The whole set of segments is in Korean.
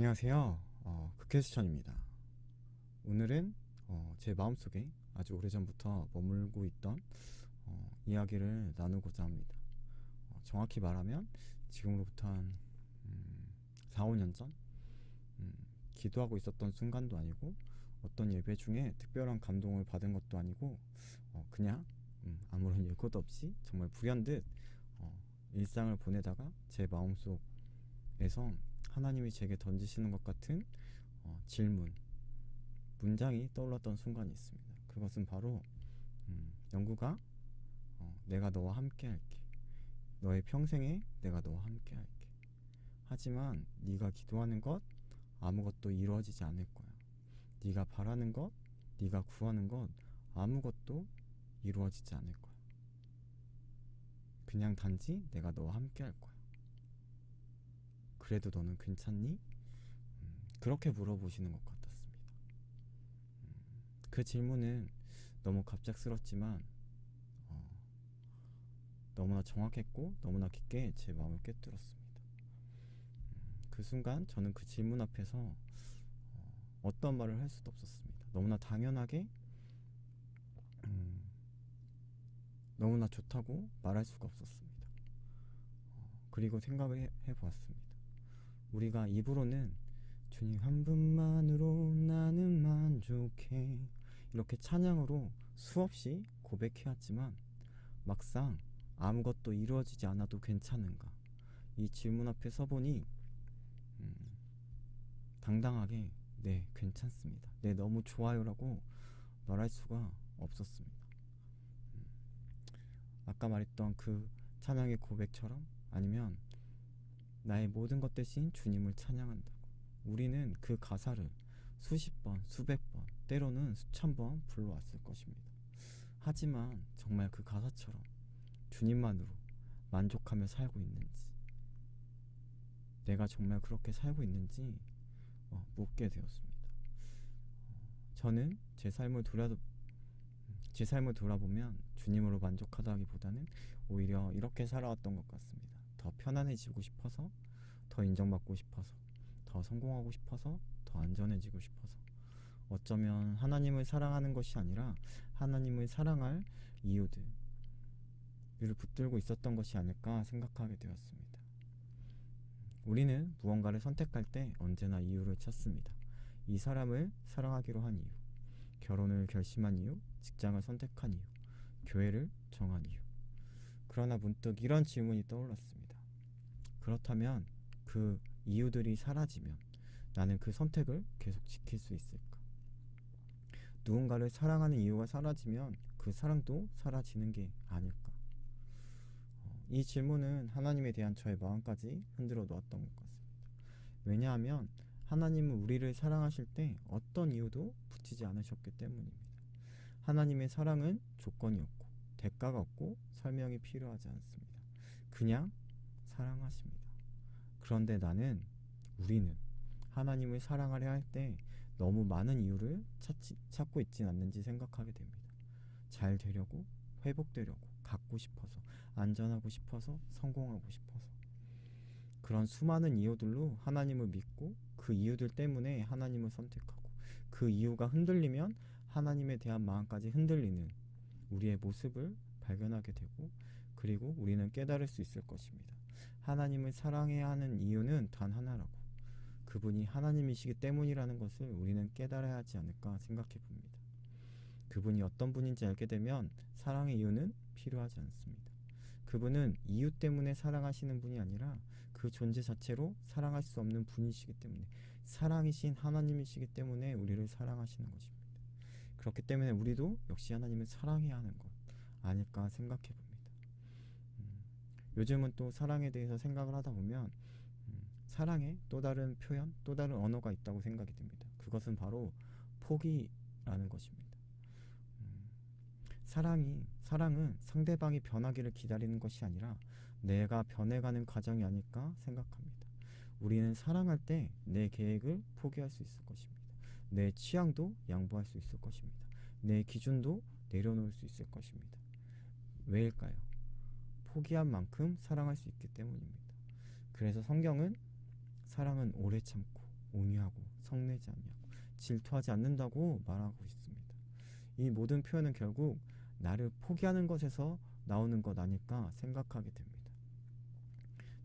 안녕하세요. 극캐스천입니다. 오늘은 제 마음속에 아주 오래전부터 머물고 있던 이야기를 나누고자 합니다. 정확히 말하면 지금으로부터 한 4, 5년 전 기도하고 있었던 순간도 아니고 어떤 예배 중에 특별한 감동을 받은 것도 아니고 그냥 아무런 예고도 없이 정말 불현듯 일상을 보내다가 제 마음속에서 하나님이 제게 던지시는 것 같은 질문, 문장이 떠올랐던 순간이 있습니다. 그것은 바로 영구가 내가 너와 함께 할게. 너의 평생에 내가 너와 함께 할게. 하지만 네가 기도하는 것 아무것도 이루어지지 않을 거야. 네가 바라는 것, 네가 구하는 것 아무것도 이루어지지 않을 거야. 그냥 단지 내가 너와 함께 할 거야. 그래도 너는 괜찮니? 그렇게 물어보시는 것 같았습니다. 그 질문은 너무 갑작스럽지만 너무나 정확했고 너무나 깊게 제 마음을 꿰뚫었습니다. 그 순간 저는 그 질문 앞에서 어떤 말을 할 수도 없었습니다. 너무나 당연하게 너무나 좋다고 말할 수가 없었습니다. 그리고 생각을 해보았습니다. 우리가 입으로는 주님 한 분만으로 나는 만족해 이렇게 찬양으로 수없이 고백해왔지만 막상 아무것도 이루어지지 않아도 괜찮은가? 이 질문 앞에 서보니 당당하게 네 괜찮습니다, 네 너무 좋아요라고 말할 수가 없었습니다. 아까 말했던 그 찬양의 고백처럼 아니면 나의 모든 것 대신 주님을 찬양한다고 우리는 그 가사를 수십 번, 수백 번, 때로는 수천 번 불러왔을 것입니다. 하지만 정말 그 가사처럼 주님만으로 만족하며 살고 있는지, 내가 정말 그렇게 살고 있는지 묻게 되었습니다. 저는 제 삶을 돌아보면 주님으로 만족하다기보다는 오히려 이렇게 살아왔던 것 같습니다. 더 편안해지고 싶어서, 더 인정받고 싶어서, 더 성공하고 싶어서, 더 안전해지고 싶어서, 어쩌면 하나님을 사랑하는 것이 아니라 하나님을 사랑할 이유들을 붙들고 있었던 것이 아닐까 생각하게 되었습니다. 우리는 무언가를 선택할 때 언제나 이유를 찾습니다. 이 사람을 사랑하기로 한 이유, 결혼을 결심한 이유, 직장을 선택한 이유, 교회를 정한 이유. 그러나 문득 이런 질문이 떠올랐습니다. 그렇다면 그 이유들이 사라지면 나는 그 선택을 계속 지킬 수 있을까? 누군가를 사랑하는 이유가 사라지면 그 사랑도 사라지는 게 아닐까? 이 질문은 하나님에 대한 저의 마음까지 흔들어 놓았던 것 같습니다. 왜냐하면 하나님은 우리를 사랑하실 때 어떤 이유도 붙이지 않으셨기 때문입니다. 하나님의 사랑은 조건이 없고 대가가 없고 설명이 필요하지 않습니다. 그냥 사랑하십니다. 그런데 우리는 하나님을 사랑하려 할 때 너무 많은 이유를 찾고 있진 않는지 생각하게 됩니다. 잘 되려고, 회복되려고, 갖고 싶어서, 안전하고 싶어서, 성공하고 싶어서. 그런 수많은 이유들로 하나님을 믿고 그 이유들 때문에 하나님을 선택하고 그 이유가 흔들리면 하나님에 대한 마음까지 흔들리는 우리의 모습을 발견하게 되고, 그리고 우리는 깨달을 수 있을 것입니다. 하나님을 사랑해야 하는 이유는 단 하나라고, 그분이 하나님이시기 때문이라는 것을 우리는 깨달아야 하지 않을까 생각해 봅니다. 그분이 어떤 분인지 알게 되면 사랑의 이유는 필요하지 않습니다. 그분은 이유 때문에 사랑하시는 분이 아니라 그 존재 자체로 사랑할 수 없는 분이시기 때문에, 사랑이신 하나님이시기 때문에 우리를 사랑하시는 것입니다. 그렇기 때문에 우리도 역시 하나님을 사랑해야 하는 것 아닐까 생각해 봅니다. 요즘은 또 사랑에 대해서 생각을 하다 보면 사랑의 또 다른 표현, 또 다른 언어가 있다고 생각이 듭니다. 그것은 바로 포기라는 것입니다. 사랑은 상대방이 변하기를 기다리는 것이 아니라 내가 변해가는 과정이 아닐까 생각합니다. 우리는 사랑할 때 내 계획을 포기할 수 있을 것입니다. 내 취향도 양보할 수 있을 것입니다. 내 기준도 내려놓을 수 있을 것입니다. 왜일까요? 포기한 만큼 사랑할 수 있기 때문입니다. 그래서 성경은 사랑은 오래 참고 온유하고 성내지 아니하고 질투하지 않는다고 말하고 있습니다. 이 모든 표현은 결국 나를 포기하는 것에서 나오는 것 아닐까 생각하게 됩니다.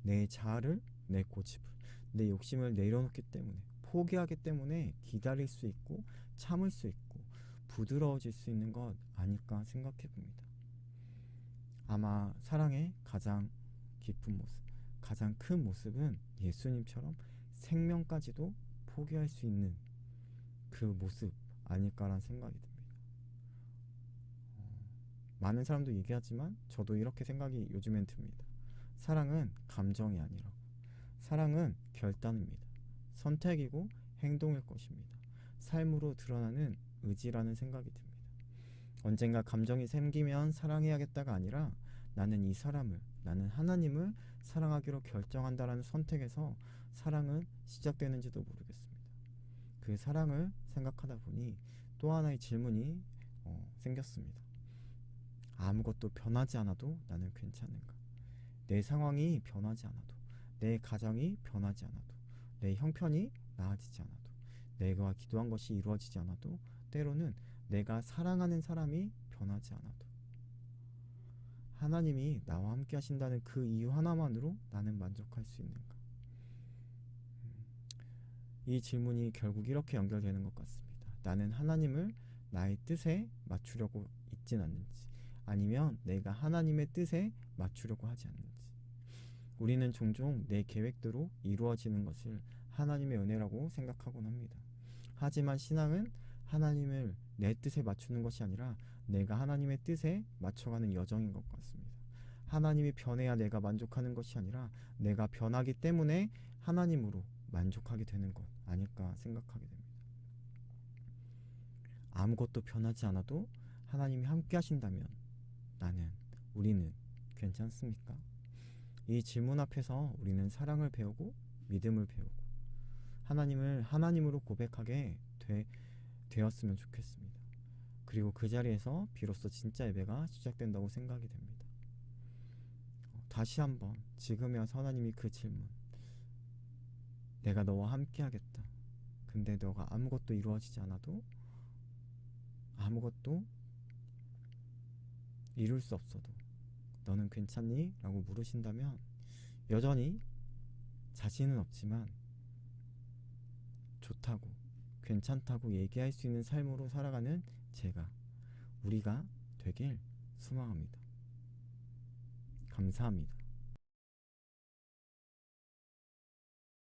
내 자아를, 내 고집을, 내 욕심을 내려놓기 때문에, 포기하기 때문에 기다릴 수 있고 참을 수 있고 부드러워질 수 있는 것 아닐까 생각해 봅니다. 아마 사랑의 가장 깊은 모습, 가장 큰 모습은 예수님처럼 생명까지도 포기할 수 있는 그 모습 아닐까라는 생각이 듭니다. 많은 사람도 얘기하지만 저도 이렇게 생각이 요즘엔 듭니다. 사랑은 감정이 아니라고. 사랑은 결단입니다. 선택이고 행동일 것입니다. 삶으로 드러나는 의지라는 생각이 듭니다. 언젠가 감정이 생기면 사랑해야겠다가 아니라 나는 이 사람을, 나는 하나님을 사랑하기로 결정한다라는 선택에서 사랑은 시작되는지도 모르겠습니다. 그 사랑을 생각하다 보니 또 하나의 질문이 생겼습니다. 아무것도 변하지 않아도 나는 괜찮은가? 내 상황이 변하지 않아도, 내 가정이 변하지 않아도, 내 형편이 나아지지 않아도, 내가 기도한 것이 이루어지지 않아도, 때로는 내가 사랑하는 사람이 변하지 않아도 하나님이 나와 함께 하신다는 그 이유 하나만으로 나는 만족할 수 있는가? 이 질문이 결국 이렇게 연결되는 것 같습니다. 나는 하나님을 나의 뜻에 맞추려고 있진 않는지, 아니면 내가 하나님의 뜻에 맞추려고 하지 않는지. 우리는 종종 내 계획대로 이루어지는 것을 하나님의 은혜라고 생각하곤 합니다. 하지만 신앙은 하나님을 내 뜻에 맞추는 것이 아니라 내가 하나님의 뜻에 맞춰가는 여정인 것 같습니다. 하나님이 변해야 내가 만족하는 것이 아니라 내가 변하기 때문에 하나님으로 만족하게 되는 것 아닐까 생각하게 됩니다. 아무것도 변하지 않아도 하나님이 함께 하신다면 우리는 괜찮습니까? 이 질문 앞에서 우리는 사랑을 배우고 믿음을 배우고 하나님을 하나님으로 고백하게 되었으면 좋겠습니다. 그리고 그 자리에서 비로소 진짜 예배가 시작된다고 생각이 됩니다. 다시 한번 지금에 와서 하나님이 그 질문, 내가 너와 함께 하겠다. 근데 너가 아무것도 이루어지지 않아도, 아무것도 이룰 수 없어도 너는 괜찮니? 라고 물으신다면 여전히 자신은 없지만 좋다고, 괜찮다고 얘기할 수 있는 삶으로 살아가는 우리가 되길 소망합니다. 감사합니다.